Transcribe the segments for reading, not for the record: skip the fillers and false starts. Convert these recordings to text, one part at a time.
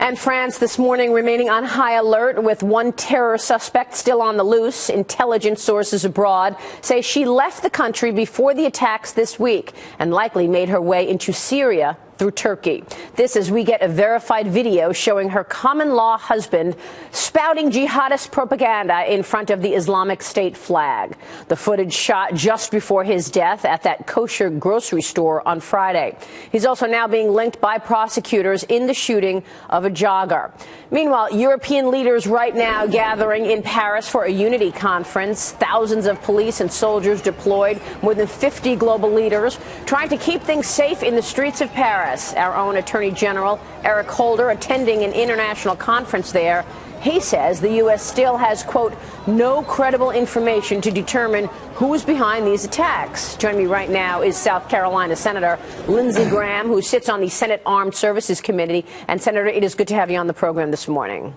And France this morning remaining on high alert with one terror suspect still on the loose. Intelligence sources abroad say she left the country before the attacks this week and likely made her way into Syria through Turkey. This as we get a verified video showing her common-law husband spouting jihadist propaganda in front of the Islamic State flag. The footage shot just before his death at that kosher grocery store on Friday. He's also now being linked by prosecutors in the shooting of a jogger. Meanwhile, European leaders right now gathering in Paris for a unity conference. Thousands of police and soldiers deployed, more than 50 global leaders trying to keep things safe in the streets of Paris. Our own Attorney General Eric Holder attending an international conference there. He says the U.S. still has, quote, no credible information to determine who is behind these attacks. Joining me right now is South Carolina Senator Lindsey Graham, who sits on the Senate Armed Services Committee. And, Senator, it is good to have you on the program this morning.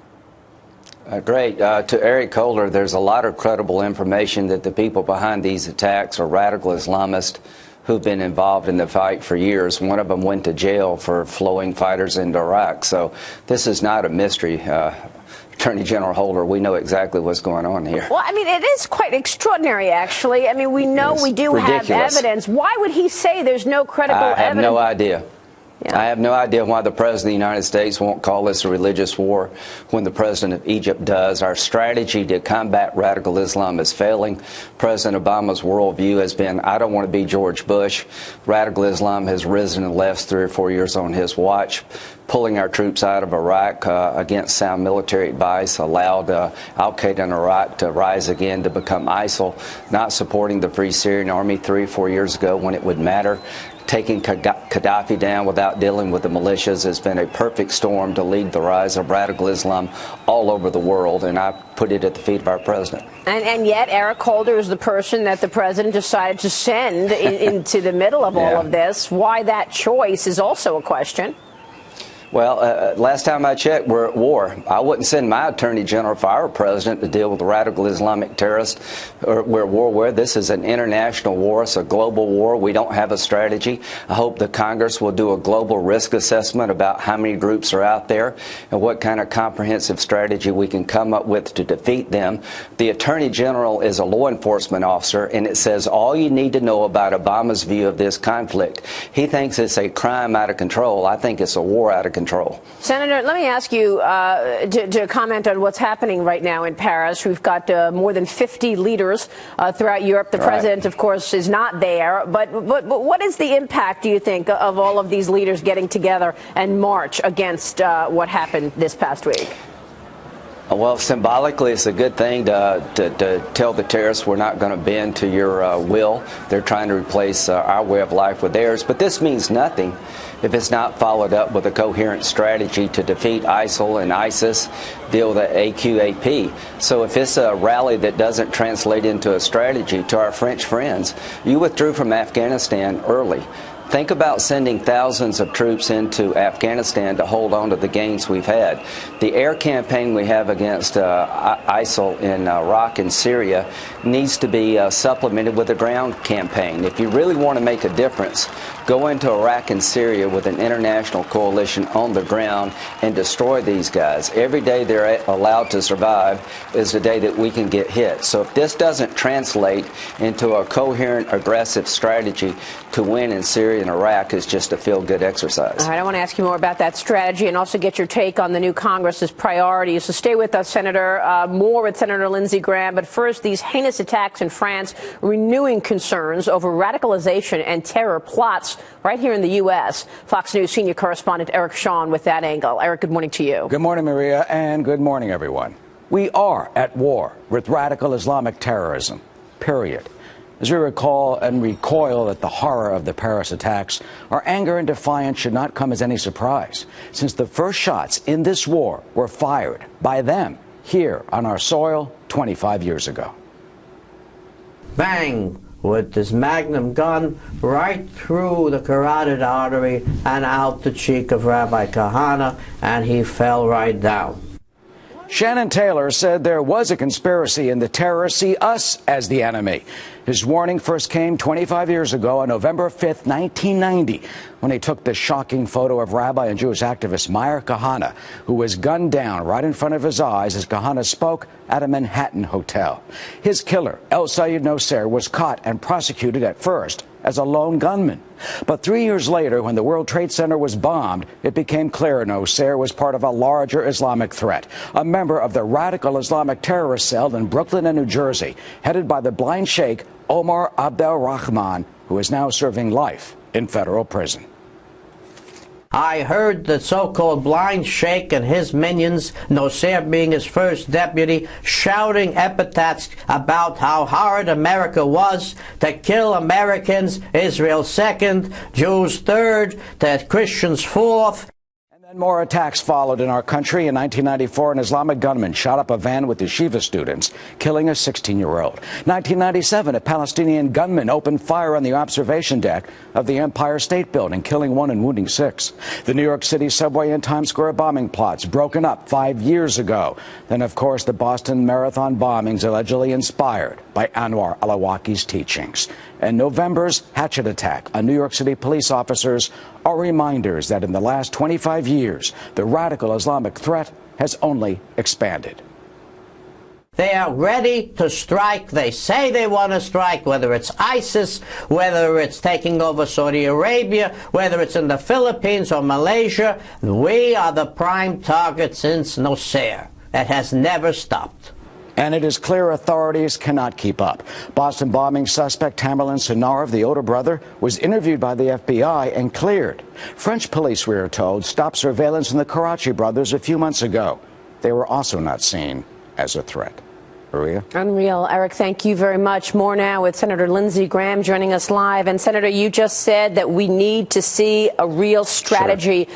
Great. To Eric Holder, there's a lot of credible information that the people behind these attacks are radical Islamists who've been involved in the fight for years. One of them went to jail for flowing fighters into Iraq. So this is not a mystery. Attorney General Holder, we know exactly what's going on here. Well, I mean, it is quite extraordinary, actually. I mean, we know we do have evidence. Why would he say there's no credible evidence? I have no idea. Yeah. I have no idea why the President of the United States won't call this a religious war when the President of Egypt does. Our strategy to combat radical Islam is failing. President Obama's worldview has been, I don't want to be George Bush. Radical Islam has risen in the last 3 or 4 years on his watch. Pulling our troops out of Iraq against sound military advice allowed al-Qaeda in Iraq to rise again to become ISIL. Not supporting the Free Syrian Army 3 or 4 years ago when it would matter. Taking Gaddafi down without dealing with the militias has been a perfect storm to lead the rise of radical Islam all over the world, and I put it at the feet of our president. And yet Eric Holder is the person that the president decided to send into the middle of all of this. Why that choice is also a question. Well, last time I checked, we're at war. I wouldn't send my attorney general if I were president to deal with radical Islamic terrorists. We're at war where this is an international war. It's a global war. We don't have a strategy. I hope the Congress will do a global risk assessment about how many groups are out there and what kind of comprehensive strategy we can come up with to defeat them. The attorney general is a law enforcement officer, and it says all you need to know about Obama's view of this conflict. He thinks it's a crime out of control. I think it's a war out of control. Senator, let me ask you to comment on what's happening right now in Paris. We've got more than 50 leaders throughout Europe. The president, of course, is not there. But what is the impact, do you think, of all of these leaders getting together and march against what happened this past week? Well, symbolically, it's a good thing to tell the terrorists we're not going to bend to your will. They're trying to replace our way of life with theirs. But this means nothing if it's not followed up with a coherent strategy to defeat ISIL and ISIS, deal with the AQAP. So if it's a rally that doesn't translate into a strategy, to our French friends, you withdrew from Afghanistan early. Think about sending thousands of troops into Afghanistan to hold on to the gains we've had. The air campaign we have against ISIL in Iraq and Syria needs to be supplemented with a ground campaign. If you really want to make a difference, go into Iraq and Syria with an international coalition on the ground and destroy these guys. Every day they're allowed to survive is the day that we can get hit. So if this doesn't translate into a coherent, aggressive strategy to win in Syria and Iraq, is just a feel-good exercise. All right, I want to ask you more about that strategy and also get your take on the new Congress's priorities. So stay with us, Senator. More with Senator Lindsey Graham. But first, these heinous attacks in France renewing concerns over radicalization and terror plots right here in the U.S. Fox News senior correspondent Eric Shawn with that angle. Eric, good morning to you. Good morning, Maria, and good morning, everyone. We are at war with radical Islamic terrorism, period. As we recall and recoil at the horror of the Paris attacks, our anger and defiance should not come as any surprise, since the first shots in this war were fired by them here on our soil 25 years ago. Bang! With this Magnum gun right through the carotid artery and out the cheek of Rabbi Kahana, and he fell right down. Shannon Taylor said there was a conspiracy and the terrorists see us as the enemy. His warning first came 25 years ago on November 5th, 1990, when he took the shocking photo of Rabbi and Jewish activist Meir Kahane, who was gunned down right in front of his eyes as Kahane spoke at a Manhattan hotel. His killer, El Sayed Noser, was caught and prosecuted at first as a lone gunman. But 3 years later, when the World Trade Center was bombed, it became clear Noser was part of a larger Islamic threat, a member of the radical Islamic terrorist cell in Brooklyn and New Jersey, headed by the blind sheikh Omar Abdel Rahman, who is now serving life in federal prison. I heard the so-called blind sheikh and his minions, Noser being his first deputy, shouting epithets about how hard America was to kill Americans, Israel second, Jews third, the Christians fourth. And more attacks followed in our country. In 1994, an Islamic gunman shot up a van with yeshiva students, killing a 16-year-old. 1997, a Palestinian gunman opened fire on the observation deck of the Empire State Building, killing 1 and wounding 6. The New York City subway and Times Square bombing plots broken up 5 years ago. Then, of course, the Boston Marathon bombings allegedly inspired by Anwar al-Awlaki's teachings. And November's hatchet attack on New York City police officers are reminders that in the last 25 years, the radical Islamic threat has only expanded. They are ready to strike. They say they want to strike, whether it's ISIS, whether it's taking over Saudi Arabia, whether it's in the Philippines or Malaysia. We are the prime target since Noser. It has never stopped. And it is clear authorities cannot keep up. Boston bombing suspect Tamerlan Senarov, the older brother, was interviewed by the FBI and cleared. French police, we are told, stopped surveillance on the Karachi brothers a few months ago. They were also not seen as a threat. Maria? Unreal. Eric, thank you very much. More now with Senator Lindsey Graham joining us live. And Senator, you just said that we need to see a real strategy,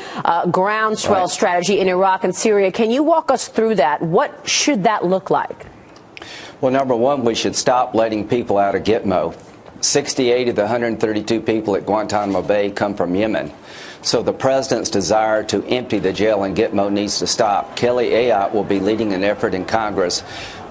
groundswell strategy in Iraq and Syria. Can you walk us through that? What should that look like? Well, number one, we should stop letting people out of Gitmo. 68 of the 132 people at Guantanamo Bay come from Yemen. So the president's desire to empty the jail in Gitmo needs to stop. Kelly Ayotte will be leading an effort in Congress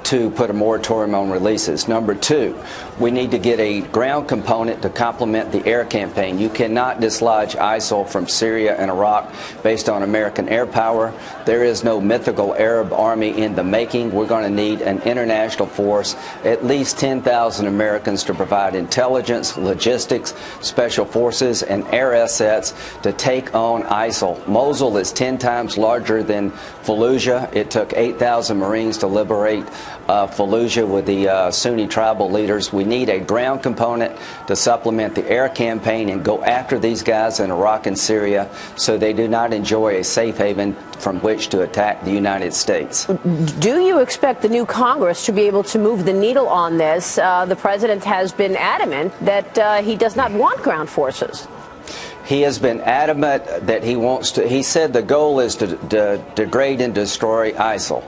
to put a moratorium on releases. Number two, we need to get a ground component to complement the air campaign. You cannot dislodge ISIL from Syria and Iraq based on American air power. There is no mythical Arab army in the making. We're going to need an international force, at least 10,000 Americans to provide intelligence, logistics, special forces, and air assets to take on ISIL. Mosul is 10 times larger than Fallujah. It took 8,000 Marines to liberate Fallujah with the Sunni tribal leaders. We need a ground component to supplement the air campaign and go after these guys in Iraq and Syria so they do not enjoy a safe haven from which to attack the United States. Do you expect the new Congress to be able to move the needle on this? The president has been adamant that he does not want ground forces. He has been adamant that he wants to. He said the goal is to degrade and destroy ISIL.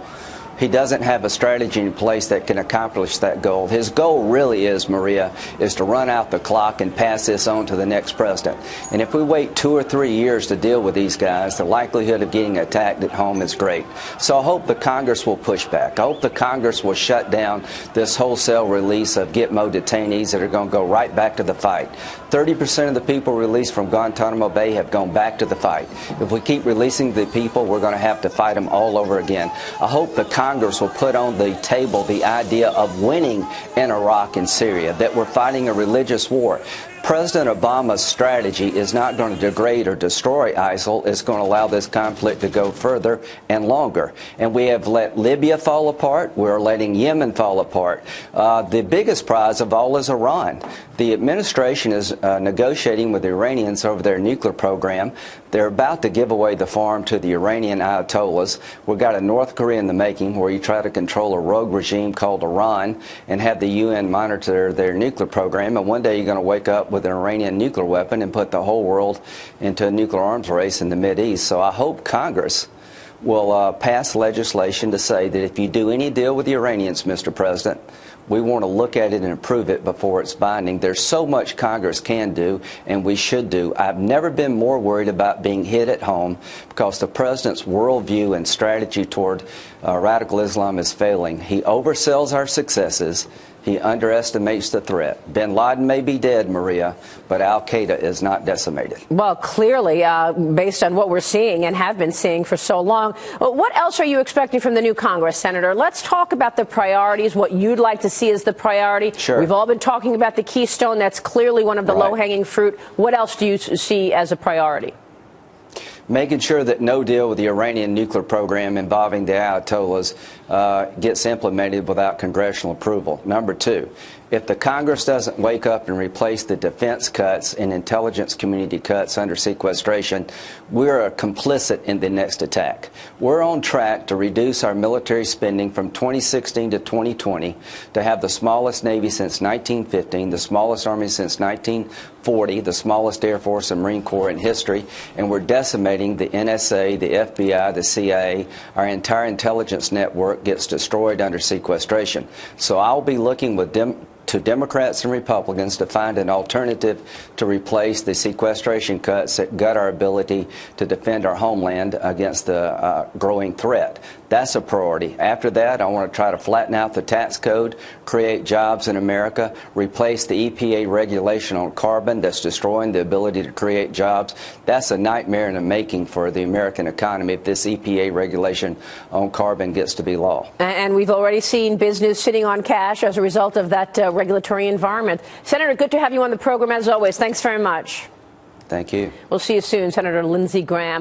He doesn't have a strategy in place that can accomplish that goal. His goal really is, Maria, is to run out the clock and pass this on to the next president. And if we wait 2 or 3 years to deal with these guys, the likelihood of getting attacked at home is great. So I hope the Congress will push back. I hope the Congress will shut down this wholesale release of Gitmo detainees that are going to go right back to the fight. 30% of the people released from Guantanamo Bay have gone back to the fight. If we keep releasing the people, we're going to have to fight them all over again. I hope the Congress will put on the table the idea of winning in Iraq and Syria, that we're fighting a religious war. President Obama's strategy is not going to degrade or destroy ISIL. It's going to allow this conflict to go further and longer. And we have let Libya fall apart. We're letting Yemen fall apart. The biggest prize of all is Iran. The administration is negotiating with the Iranians over their nuclear program. They're about to give away the farm to the Iranian Ayatollahs. We've got a North Korea in the making where you try to control a rogue regime called Iran and have the UN monitor their nuclear program. And one day you're going to wake up with an Iranian nuclear weapon and put the whole world into a nuclear arms race in the Mideast. So I hope Congress will pass legislation to say that if you do any deal with the Iranians, Mr. President, we want to look at it and approve it before it's binding. There's so much Congress can do and we should do. I've never been more worried about being hit at home because the president's worldview and strategy toward radical Islam is failing. He oversells our successes He underestimates the threat. Bin Laden may be dead, Maria, but al-Qaeda is not decimated. Well, clearly, based on what we're seeing and have been seeing for so long. What else are you expecting from the new Congress, Senator? Let's talk about the priorities, what you'd like to see as the priority. Sure. We've all been talking about the Keystone. That's clearly one of the low-hanging fruit. What else do you see as a priority? Making sure that no deal with the Iranian nuclear program involving the Ayatollahs gets implemented without congressional approval. Number two, if the Congress doesn't wake up and replace the defense cuts and intelligence community cuts under sequestration, we're complicit in the next attack. We're on track to reduce our military spending from 2016 to 2020 to have the smallest Navy since 1915, the smallest Army since 1940, the smallest Air Force and Marine Corps in history, and we're decimating the NSA, the FBI, the CIA. Our entire intelligence network gets destroyed under sequestration. So I'll be looking with to Democrats and Republicans to find an alternative to replace the sequestration cuts that gut our ability to defend our homeland against the growing threat. That's a priority. After that, I want to try to flatten out the tax code, create jobs in America, replace the EPA regulation on carbon that's destroying the ability to create jobs. That's a nightmare in the making for the American economy if this EPA regulation on carbon gets to be law. And we've already seen business sitting on cash as a result of that regulatory environment. Senator, good to have you on the program as always. Thanks very much. Thank you. We'll see you soon, Senator Lindsey Graham.